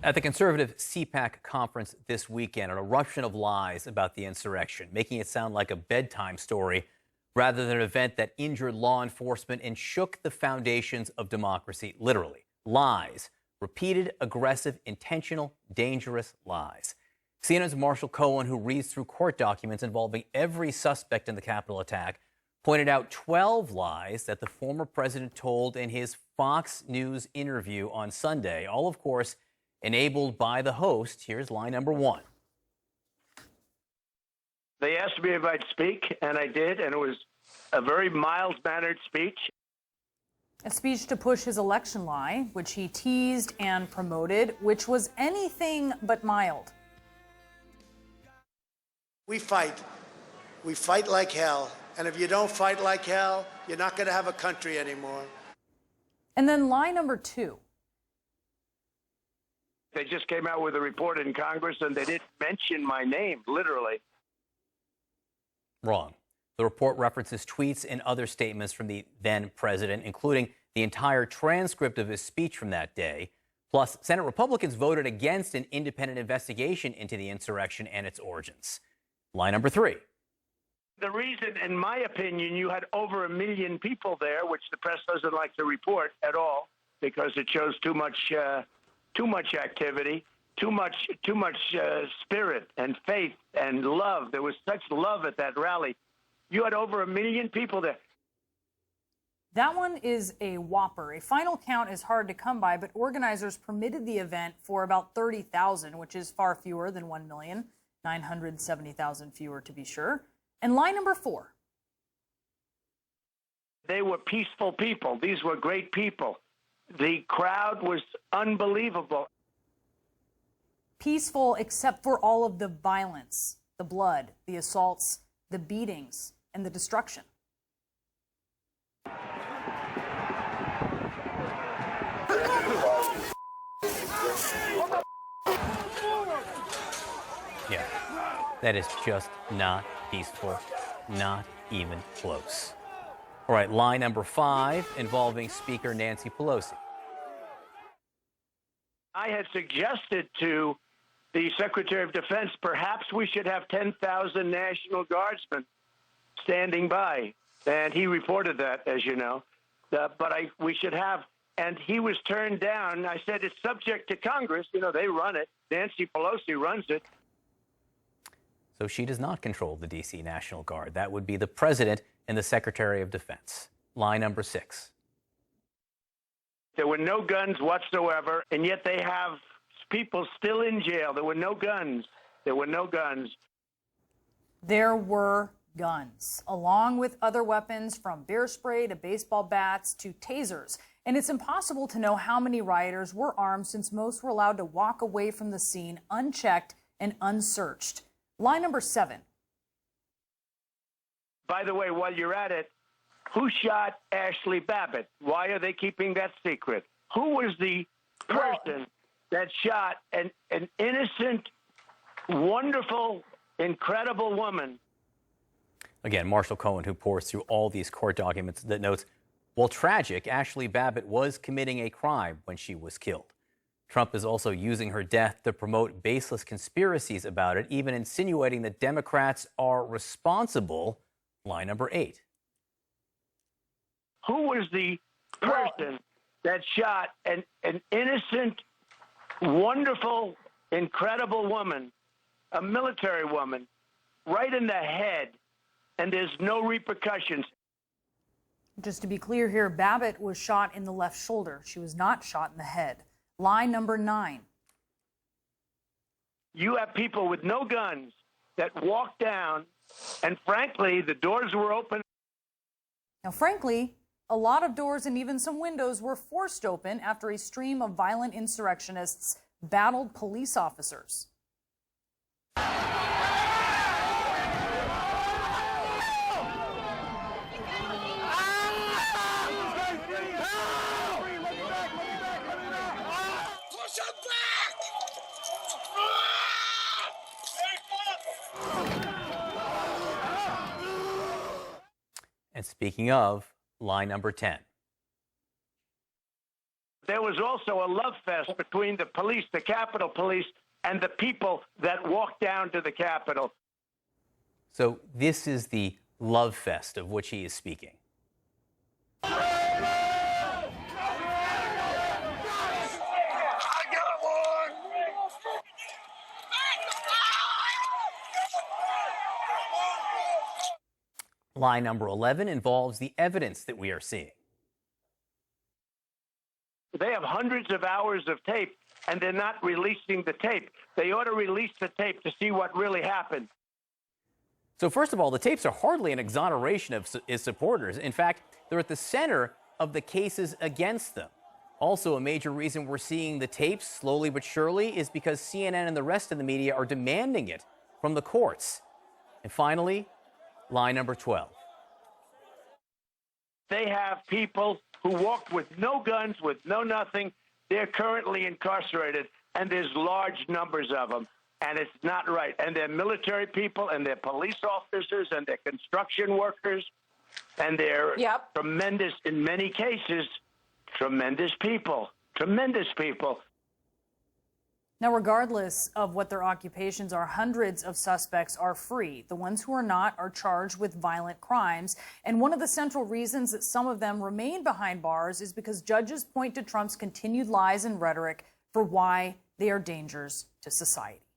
At the conservative CPAC conference this weekend, an eruption of lies about the insurrection, making it sound like a bedtime story rather than an event that injured law enforcement and shook the foundations of democracy. Literally, lies. Repeated, aggressive, intentional, dangerous lies. CNN's Marshall Cohen, who reads through court documents involving every suspect in the Capitol attack, pointed out 12 lies that the former president told in his Fox News interview on Sunday. All, of course, enabled by the host. Here's lie number one. They asked me if I'd speak, and I did, and it was a very mild-mannered speech. A speech to push his election lie, which he teased and promoted, which was anything but mild. We fight. We fight like hell. And if you don't fight like hell, you're not going to have a country anymore. And then lie number two. They just came out with a report in Congress, and they didn't mention my name, literally. Wrong. The report references tweets and other statements from the then president, including the entire transcript of his speech from that day. Plus, Senate Republicans voted against an independent investigation into the insurrection and its origins. Lie number three. The reason, in my opinion, you had over 1 million people there, which the press doesn't like to report at all because it shows too much activity, too much spirit and faith and love. There was such love at that rally. You had over 1 million people there. That one is a whopper. A final count is hard to come by, but organizers permitted the event for about 30,000, which is far fewer than 1,970,000 fewer to be sure. And lie number four. They were peaceful people. These were great people. The crowd was unbelievable. Peaceful except for all of the violence, the blood, the assaults, the beatings, and the destruction. Yeah, that is just not peaceful, not even close. All right, lie number five involving Speaker Nancy Pelosi. I had suggested to the Secretary of Defense, perhaps we should have 10,000 National Guardsmen standing by. And he reported that, as you know. We should have, and he was turned down. I said, it's subject to Congress. You know, they run it. Nancy Pelosi runs it. So she does not control the D.C. National Guard. That would be the president and the Secretary of Defense. Lie number six. There were no guns whatsoever, and yet they have people still in jail. There were no guns. There were no guns. There were guns, along with other weapons from bear spray to baseball bats to tasers. And it's impossible to know how many rioters were armed since most were allowed to walk away from the scene unchecked and unsearched. Lie number seven. By the way, while you're at it, who shot Ashley Babbitt? Why are they keeping that secret? Who was the person that shot an innocent, wonderful, incredible woman? Again, Marshall Cohen, who pours through all these court documents, that notes, while tragic, Ashley Babbitt was committing a crime when she was killed. Trump is also using her death to promote baseless conspiracies about it, even insinuating that Democrats are responsible. Lie number eight. Who was the person that shot an innocent, wonderful, incredible woman, a military woman, right in the head, and there's no repercussions? Just to be clear here, Babbitt was shot in the left shoulder. She was not shot in the head. Lie number nine. You have people with no guns that walk down, and frankly, the doors were open. Now, frankly, a lot of doors and even some windows were forced open after a stream of violent insurrectionists battled police officers. And speaking of, lie number 10. there was also a love fest between the police, the Capitol Police, and the people that walked down to the Capitol. So this is the love fest of which he is speaking. Lie number 11 involves the evidence that we are seeing. They have hundreds of hours of tape, and they're not releasing the tape. They ought to release the tape to see what really happened. So first of all, the tapes are hardly an exoneration of his supporters. In fact, they're at the center of the cases against them. Also, a major reason we're seeing the tapes slowly but surely is because CNN and the rest of the media are demanding it from the courts. And finally, lie number 12. They have people who walked with no guns, with no nothing. They're currently incarcerated, and there's large numbers of them, and it's not right. And they're military people, and they're police officers, and they're construction workers, and they're tremendous, in many cases, tremendous people, tremendous people. Now, regardless of what their occupations are, hundreds of suspects are free. The ones who are not are charged with violent crimes. And one of the central reasons that some of them remain behind bars is because judges point to Trump's continued lies and rhetoric for why they are dangers to society.